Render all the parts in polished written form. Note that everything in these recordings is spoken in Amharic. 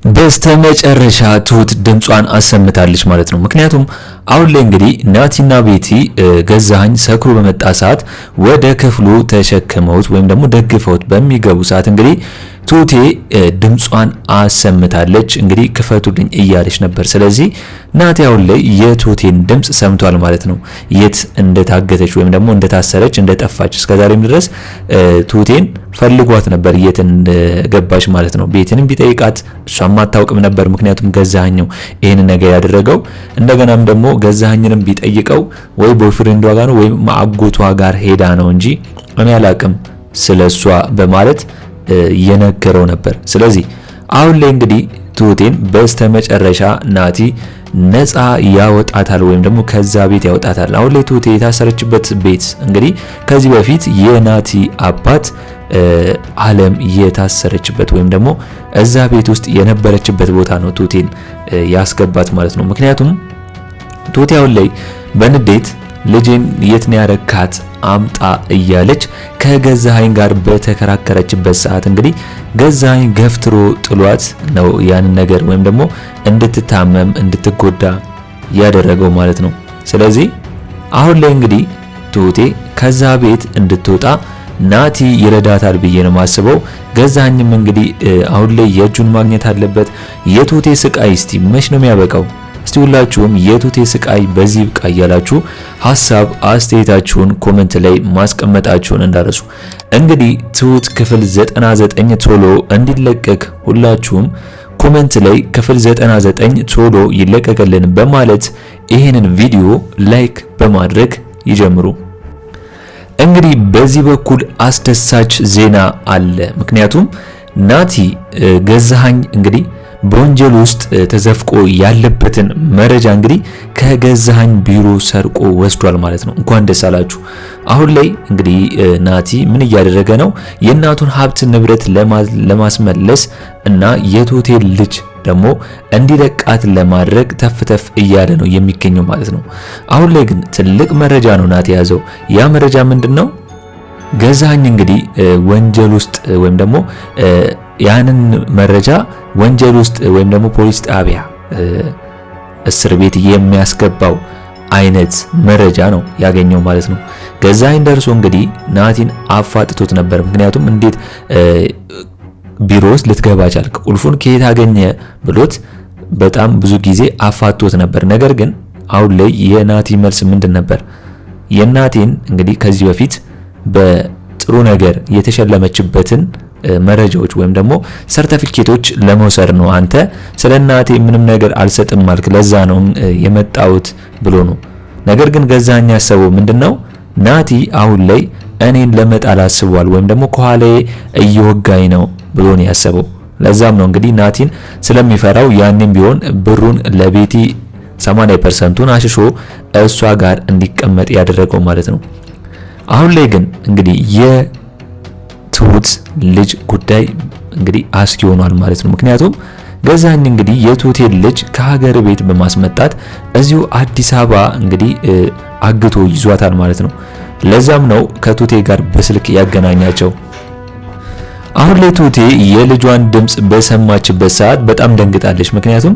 በስተመጨረሻ ትሁት ድምጿን አሰምታለች ማለት ነው። ምክንያቱም አሁን ላይ እንግዲህ ናቲና ቤቲ ገዛኸኝ ሰክሮ በመጣ ሰዓት ወደ ክፍሉ ተሸክመውት ወይም ደግሞ ደግፈውት በሚገቡ ሰዓት እንግዲህ ትሁቴ ድምጿን አሰምታለች። እንግዲህ ክፈቱልኝ እያለች ነበር። ስለዚህ ናቲ አሁን ላይ የትሁቴን ድምጽ ሰምቷል ማለት ነው። የት እንደታገተች ወይም ደግሞ እንደታሰረች እንደጠፋች እስከዛሬም ድረስ ትሁቴን ፈልጓት ነበር የት እንደገባች ማለት ነው። ቤትንም ቢጠይቃት እሷም አታውቅም ነበር። ምክንያቱም ገዛኸኝ ነው ይሄን ነገር ያደረገው። እንደገናም ደግሞ ገዛኸኝንም ቢጠይቀው ወይ ቦይፍሬንዷ ጋር ነው ወይ አጎቷ ጋር ሄዳ ነው እንጂ እኔ አላውቅም ስለሷ በማለት የነገረው ነበር። ስለዚህ አሁን ላይ እንግዲህ ትሁቴን በስተመጨረሻ ናቲ ነፃ ያወጣታል ወይም ደግሞ ከዛ ቤት ያወጣታል። አሁን ላይ ትሁቴ የታሰረችበት ቤት እንግዲህ ከዚህ በፊት የናቲ አባት ዓለም የታሰረችበት ወይም ደግሞ እዛ ቤት ውስጥ የነበረችበት ቦታ ነው ትሁቴን ያስገባት ማለት ነው። ምክንያቱም ትሁቴ አሁን ላይ በንዴት ልጄን የት ነው ያረካት አምጣ እያለች ከገዛኸኝ ጋር በተከራከረችበት ሰዓት እንግዲህ ገዛኸኝ ገፍትሮ ጥሏት ነው ያንን ነገር ወይም ደግሞ እንድትታመም እንድትጎዳ ያደረገው ማለት ነው። ስለዚህ አሁን ላይ እንግዲህ ትሁቴ ከዛ ቤት እንድትወጣ ናቲ ይረዳታል ብዬ ነው ማስበው። ገዛኸኝም እንግዲህ አሁን ላይ የእጁን ማግኘት አለበት። የትሁቴ ስቃይ እስቲ መች ነው የሚያበቃው? እስቲ ሁላችሁም የትሁቴ ስቃይ በዚህ ብቃ እያላችሁ ሐሳብ አስተያየታችሁን ኮሜንት ላይ ማስቀመጣችሁን እንዳረሱ። እንግዲህ ትሁት ክፍል 99 ቶሎ እንዲለቀቅ ሁላችሁም ኮሜንት ላይ ክፍል 99 ቶሎ ይለቀቅልን በማለት ይሄንን ቪዲዮ ላይክ በማድረግ ይጀምሩ። እንግዲህ በዚህ በኩል አስደሳች ዜና አለ። ምክንያቱም ናቲ ገዛኸኝ እንግዲህ በወንጀል ውስጥ ተዘፍቆ ያለበትን መረጃ እንግዲህ ከገዛኸኝ ቢሮ ሰርቆ ወስዷል ማለት ነው። እንኳን ደስ አላችሁ። አሁን ላይ እንግዲህ ናቲ ምን እያደረገ ነው? የእናቱን ሀብት ንብረት ለማስመለስ እና የትሁቴ ልጅ ደግሞ እንዲለቃት ለማድረግ ተፍተፍ እያለ ነው የሚገኘው ማለት ነው። አሁን ላይ ግን ትልቅ መረጃ ነው ናቲ ያዘው። ያ መረጃ ምንድነው? ገዛኸኝ እንግዲህ ወንጀል ውስጥ ወይም ደግሞ ያንን መረጃ ወንጀል ውስጥ ወይም ደግሞ ፖሊስ ጣቢያ እስር ቤት የሚያስገባው አይነት መረጃ ነው ያገኘው ማለት ነው። ገዛኸኝ ደርሶ እንግዲህ ናቲን አፋጥቶት ነበር። ምክንያቱም እንዴት ቢሮ ውስጥ ልትገባ ቻልክ? ቁልፉን ከየት አገኘ ብሎት በጣም ብዙ ጊዜ አፋጥቶት ነበር። ነገር ግን አሁን ላይ የናቲ መልስ ምንድን ነበር? የናቲን እንግዲህ ከዚህ በፊት በጥሩ ነገር የተሸለመችበትን መረጃዎች ወይም ደግሞ ሰርቲፊኬቶች ለመውሰድ ነው። አንተ ስለ እናቴ ምንም ነገር አልሰጥም ማልክ፣ ለዛ ነው የመጣሁት ብሎ ነው። ነገር ግን ገዛኸኝ ያሰበው ምንድነው? ናቲ አሁን ላይ እኔን ለመጣል አስቧል ወይም ደግሞ ከኋላዬ እየወጋኝ ነው ብሎ ነው ያሰበው። ለዛም ነው እንግዲህ ናቲን ስለሚፈራው ያንንም ቢሆን ብሩን ለቤቲ 80%ን አሽሾ እሷ ጋር እንዲቀመጥ ያደረገው ማለት ነው። አሁን ላይ ግን እንግዲህ የትሁት ልጅ ጉዳይ እንግዲህ አስጊ ሆኗል ማለት ነው። ምክንያቱም ገዛኸኝ እንግዲህ የትሁቴ ልጅ ከሀገር ቤት በማስመጣት እዚሁ አዲስ አበባ እንግዲህ አግቶ ይዟታል ማለት ነው። ለዛም ነው ከትሁቴ ጋር በስልክ ያገናኛቸው። አሁን ላይ ትሁቴ የልጇን ድምጽ በሰማችበት ሰዓት በጣም ደንግጣለች። ምክንያቱም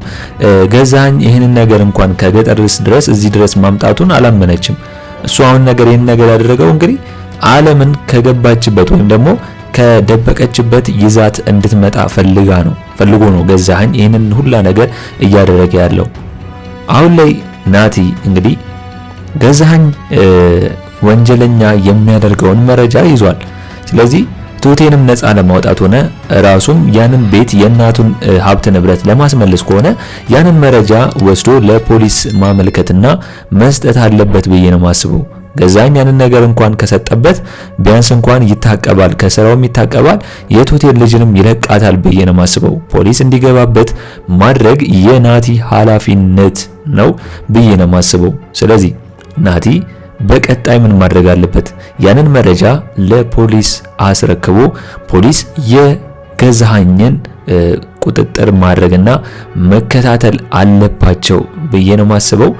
ገዛኸኝ ይህንን ነገር እንኳን ከገጠር ድረስ እዚህ ድረስ ማምጣቱን አላመነችም። እሱ አሁን ነገር ይህን ነገር ያደረገው እንግዲህ ዓለምን ከገባችበት ወይም ደግሞ ከደበቀችበት ይዛት እንድትመጣ ፈልጎ ነው ገዛኸኝ ይህንን ሁላ ነገር እያደረገ ያለው። አሁን ላይ ናቲ እንግዲህ ገዛኸኝ ወንጀለኛ የሚያደርገውን መረጃ ይዟል። ስለዚህ ትሁቴንም ነፃ ለማውጣት ሆነ ራሱም ያንን ቤት የእናቱን ሀብት ንብረት ለማስመለስ ከሆነ ያንን መረጃ ወስዶ ለፖሊስ ማመልከትና መስጠት አለበት ብዬ ነው ማስበው። ገዛኸኝ ያንን ነገር እንኳን ከሰጠበት ቢያንስ እንኳን ይታቀባል፣ ከስራውም ይታቀባል፣ የትሁቴን ልጅንም ይለቃታል ብዬ ነው ማስበው። ፖሊስ እንዲገባበት ማድረግ የናቲ ኃላፊነት ነው ብዬ ነው ማስበው። ስለዚህ ናቲ በቀጣይ ምን ማድረግ አለበት? ያንን መረጃ ለፖሊስ አስረክቦ ፖሊስ የገዛኸኝን ቁጥጥር ማድረግና መከታተል አለባቸው ብዬ ነው ማስበው።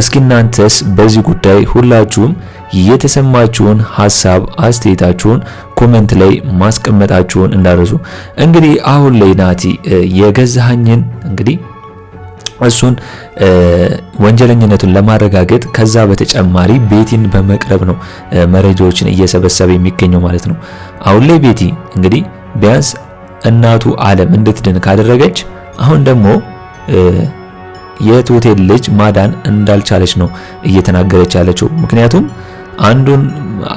እስኪ እናንተስ በዚህ ጉዳይ ሁላችሁም የተሰማችሁን ሐሳብ አስተያየታችሁን ኮሜንት ላይ ማስቀመጣችሁን እንዳረሱ። እንግዲህ አሁን ላይ ናቲ የገዛኸኝን እንግዲህ እሱን ወንጀለኝነቱን ለማረጋገጥ ከዛ በተጨማሪ ቤቲን በመቅረብ ነው መረጃዎችን እየሰበሰበ የሚገኘው ማለት ነው። አሁን ላይ ቤቲ እንግዲህ ቢያንስ እናቱ ዓለም እንድትድን ካደረገች አሁን ደግሞ የትሁቴን ልጅ ማዳን እንዳልቻለች ነው እየተናገረች ያለችው። ምክንያቱም አንዱን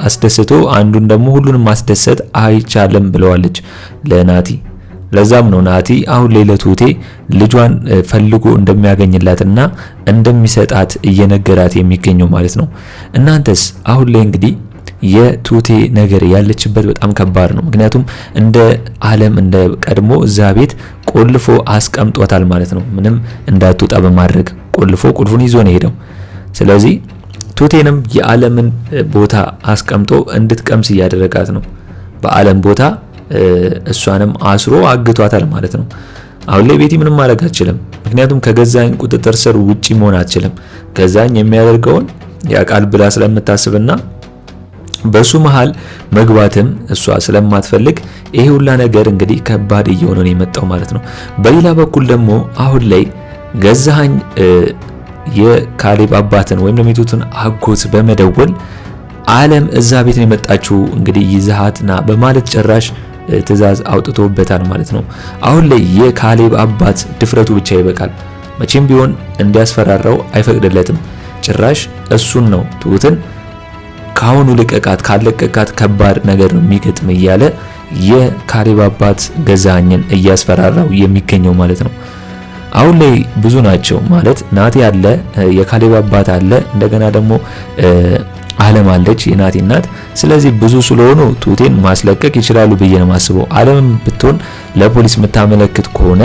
አስደስቶ አንዱን ደግሞ ሁሉንም ማስደሰት አይቻልም ብለዋለች ለናቲ። ለዛም ነው ናቲ አሁን ላይ ለትሁቴ ልጇን ፈልጎ እንደሚያገኝላትና እንደሚሰጣት እየነገራት የሚገኘው ማለት ነው። እናንተስ አሁን ላይ እንግዲህ የትሁቴ ነገር ያለችበት በጣም ከባድ ነው። ምክንያቱም እንደ ዓለም እንደ ቀድሞ እዛ ቤት ቆልፎ አስቀምጧታል ማለት ነው። ምንም እንዳትወጣ በማድረግ ቁልፉን ይዞ ነው ሄደው። ስለዚህ ትሁቴንም የዓለምን ቦታ አስቀምጦ እንድትቀምስ እያደረጋት ነው። በዓለም ቦታ እሷንም አስሮ አግቷታል ማለት ነው። አሁን ላይ ቤቲ ምንም ማድረግ አትችልም። ምክንያቱም ከገዛኝ ቁጥጥር ስር ውጪ መሆን አትችልም። ገዛኝ የሚያደርገውን ያቃል ብላ ስለምታስብና በሱ መሃል መግባትም እሷ ስለማትፈልግ ይሄ ሁላ ነገር እንግዲህ ከባድ እየሆነ ነው የመጣው ማለት ነው። በሌላ በኩል ደግሞ አሁን ላይ ገዛኸኝ የካሌብ አባትን ወይም ደግሞ የትሁትን አጎት በመደወል ዓለም እዛ ቤት ነው የመጣችው እንግዲህ ይዛሃትና በማለት ጭራሽ ትዕዛዝ አውጥቶበታል ማለት ነው። አሁን ላይ የካሌብ አባት ድፍረቱ ብቻ ይበቃል። መቼም ቢሆን እንዲያስፈራራው አይፈቅድለትም። ጭራሽ እሱን ነው ትሁትን ካሁኑ ልቀቃት፣ ካለቀቃት ከባድ ነገር ነው የሚገጥም እያለ የካሌብ አባት ገዛኸኝን እያስፈራራው የሚገኘው ማለት ነው። አሁን ላይ ብዙ ናቸው ማለት ናቲ አለ፣ የካሌብ አባት አለ፣ እንደገና ደግሞ ዓለም አለች የናቲ እናት። ስለዚህ ብዙ ስለሆኑ ትሁቴን ማስለቀቅ ይችላሉ ብዬ ነው የማስበው። ዓለምም ብትሆን ለፖሊስ የምታመለክት ከሆነ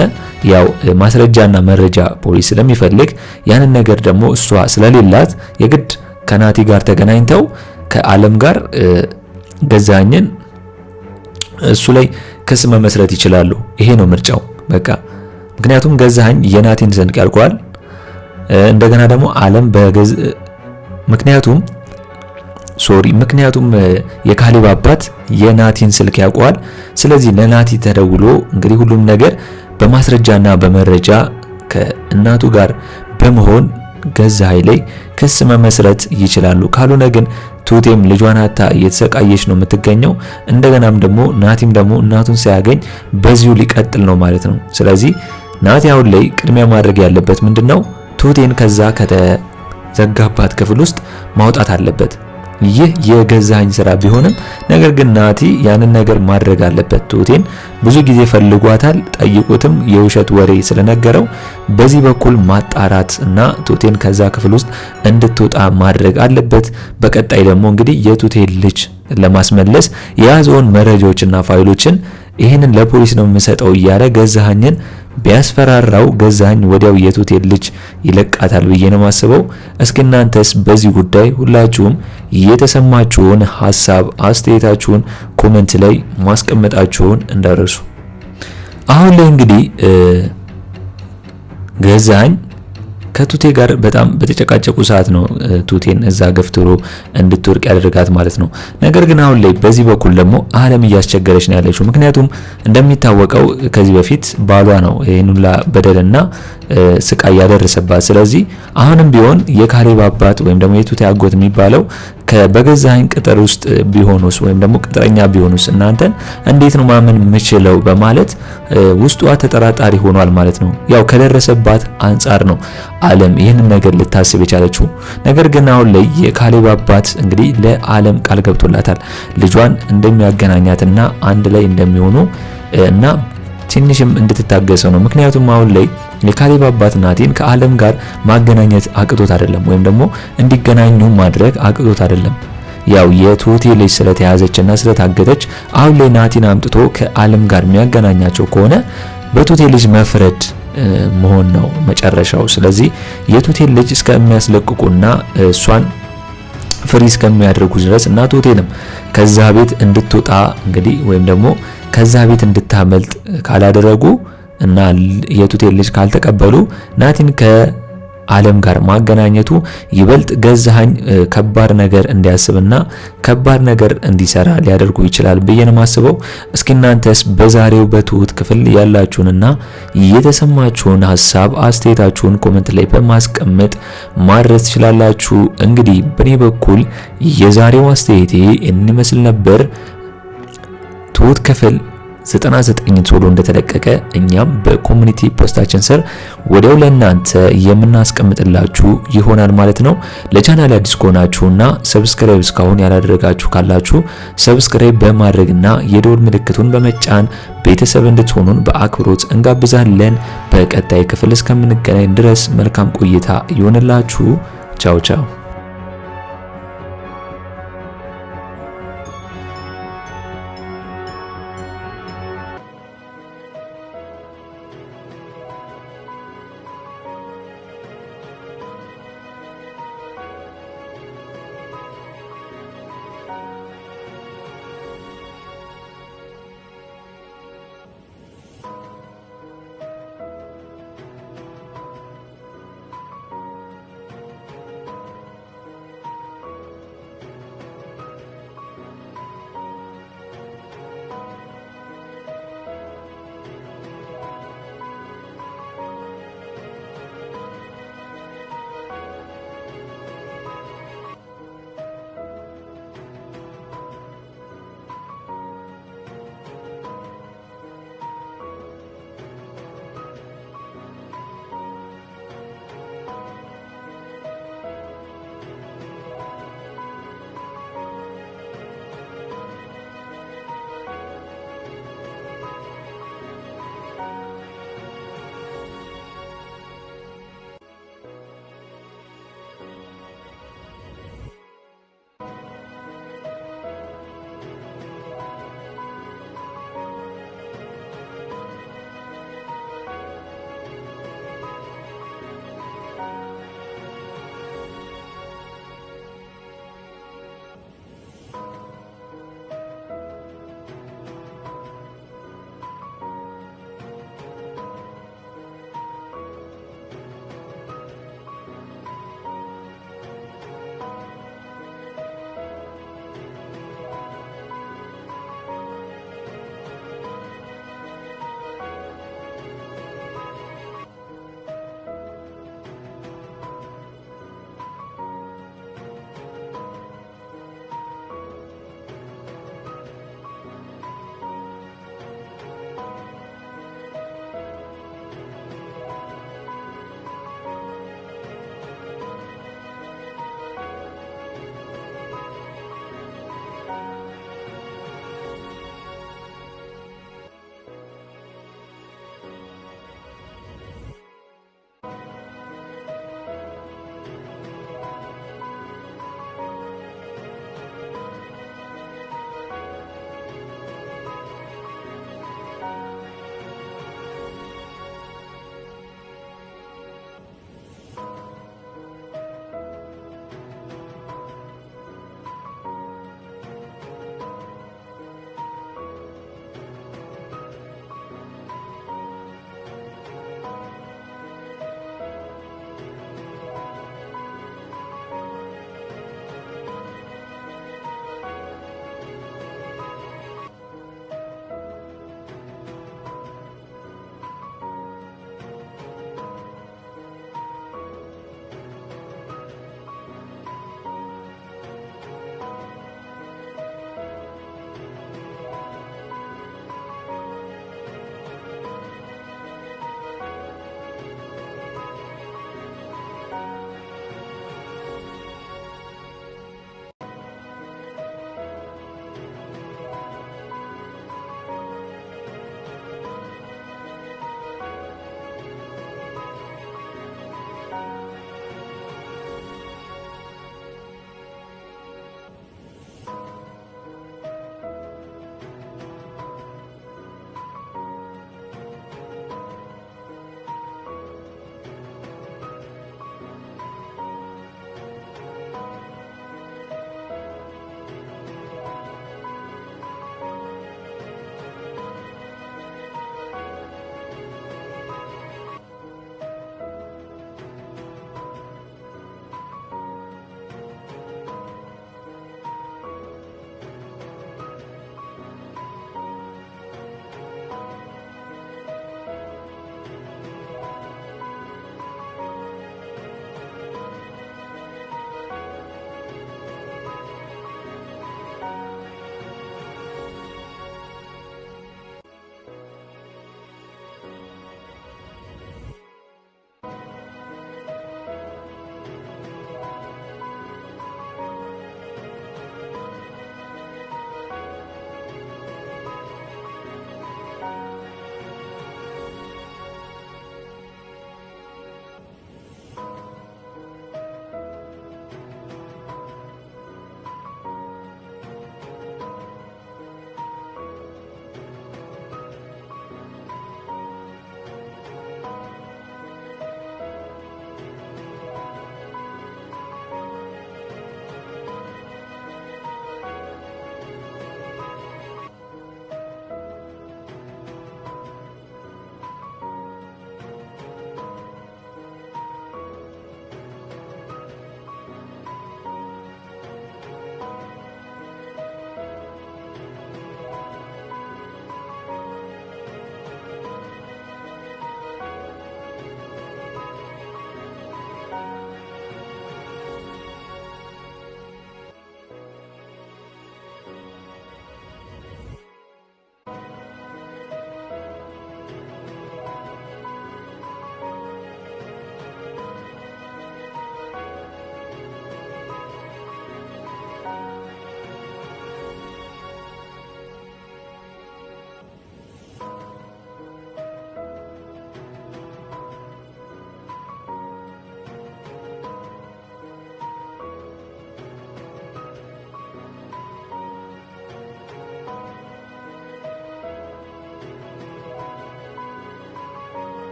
ያው ማስረጃና መረጃ ፖሊስ ስለሚፈልግ ያንን ነገር ደግሞ እሷ ስለሌላት የግድ ከናቲ ጋር ተገናኝተው ከዓለም ጋር ገዛኸኝን እሱ ላይ ክስ መመስረት ይችላሉ። ይሄ ነው ምርጫው በቃ። ምክንያቱም ገዛኸኝ የናቲን ስልክ ያልቋል። እንደገና ደግሞ ዓለም ምክንያቱም የካሌብ አባት የናቲን ስልክ ያውቀዋል። ስለዚህ ለናቲ ተደውሎ እንግዲህ ሁሉም ነገር በማስረጃና በመረጃ ከእናቱ ጋር በመሆን ገዛኸኝ ላይ ክስ መመስረት ይችላሉ። ካልሆነ ግን ትሁቴም ልጇን አታ እየተሰቃየች ነው የምትገኘው። እንደገናም ደግሞ ናቲም ደግሞ እናቱን ሳያገኝ በዚሁ ሊቀጥል ነው ማለት ነው። ስለዚህ ናቲ አሁን ላይ ቅድሚያ ማድረግ ያለበት ምንድነው? ትሁቴን ከዛ ከተዘጋባት ክፍል ውስጥ ማውጣት አለበት። ይህ የገዛኸኝ ስራ ቢሆንም ነገር ግን ናቲ ያንን ነገር ማድረግ አለበት። ትሁቴን ብዙ ጊዜ ፈልጓታል፣ ጠይቁትም የውሸት ወሬ ስለነገረው በዚህ በኩል ማጣራት እና ትሁቴን ከዛ ክፍል ውስጥ እንድትወጣ ማድረግ አለበት። በቀጣይ ደግሞ እንግዲህ የትሁቴን ልጅ ለማስመለስ የያዘውን መረጃዎችና ፋይሎችን ይህንን ለፖሊስ ነው የምሰጠው እያለ ገዛኸኝን ቢያስፈራራው ገዛኸኝ ወዲያው የትሁቴን ልጅ ይለቃታል ብዬ ነው የማስበው። እስኪ እናንተስ በዚህ ጉዳይ ሁላችሁም የተሰማችሁን ሐሳብ አስተያየታችሁን ኮሜንት ላይ ማስቀመጣችሁን እንዳረሱ። አሁን ላይ እንግዲህ ገዛኸኝ ከትሁቴ ጋር በጣም በተጨቃጨቁ ሰዓት ነው ትሁቴን እዛ ገፍትሮ እንድትወርቅ ያደርጋት ማለት ነው። ነገር ግን አሁን ላይ በዚህ በኩል ደግሞ ዓለም እያስቸገረች ነው ያለችው። ምክንያቱም እንደሚታወቀው ከዚህ በፊት ባሏ ነው ይሄን ሁላ በደልና ስቃይ ያደረሰባት። ስለዚህ አሁንም ቢሆን የካሌብ አባት ወይም ደግሞ የትሁቴ አጎት የሚባለው በገዛኸኝ ቅጥር ውስጥ ቢሆኑስ ወይም ደግሞ ቅጥረኛ ቢሆኑስ እናንተን እንዴት ነው ማመን የምችለው በማለት ውስጧ ተጠራጣሪ ሆኗል ማለት ነው። ያው ከደረሰባት አንጻር ነው ዓለም ይህንን ነገር ልታስብ የቻለችው። ነገር ግን አሁን ላይ የካሌብ አባት እንግዲህ ለዓለም ቃል ገብቶላታል ልጇን እንደሚያገናኛትና አንድ ላይ እንደሚሆኑ እና ትንሽም እንድትታገሰው ነው። ምክንያቱም አሁን ላይ የካሌብ አባት ናቲን ከዓለም ጋር ማገናኘት አቅቶት አይደለም፣ ወይም ደግሞ እንዲገናኙ ማድረግ አቅቶት አይደለም። ያው የትሁቴ ልጅ ስለተያዘችና ስለታገተች አሁን ላይ ናቲን አምጥቶ ከዓለም ጋር የሚያገናኛቸው ከሆነ በትሁቴ ልጅ መፍረድ መሆን ነው መጨረሻው። ስለዚህ የትሁቴ ልጅ እስከሚያስለቅቁና እሷን ፍሪ እስከሚያደርጉ ድረስ እና ትሁቴንም ከዛ ቤት እንድትወጣ እንግዲህ ወይም ደግሞ ከዛ ቤት እንድታመልጥ ካላደረጉ እና የትሁቴ ልጅ ካልተቀበሉ ናቲን ዓለም ጋር ማገናኘቱ ይበልጥ ገዛኸኝ ከባድ ነገር እንዲያስብና ከባድ ነገር እንዲሰራ ሊያደርጉ ይችላል ብዬ ነው የማስበው። እስኪ እናንተስ በዛሬው በትሁት ክፍል ያላችሁንና የተሰማችሁን ሀሳብ አስተያየታችሁን ኮሜንት ላይ በማስቀመጥ ማድረስ ትችላላችሁ። እንግዲህ በኔ በኩል የዛሬው አስተያየቴ እንመስል ነበር። ትሁት ክፍል 99 ቶሎ እንደተለቀቀ እኛም በኮሚኒቲ ፖስታችን ስር ወዲያው ለእናንተ የምናስቀምጥላችሁ ይሆናል ማለት ነው። ለቻናል አዲስ ከሆናችሁና ሰብስክራይብ እስካሁን ያላደረጋችሁ ካላችሁ ሰብስክራይብ በማድረግና የደወል ምልክቱን በመጫን ቤተሰብ እንድትሆኑን በአክብሮት እንጋብዛለን። በቀጣይ ክፍል እስከምንገናኝ ድረስ መልካም ቆይታ ይሆንላችሁ። ቻው ቻው።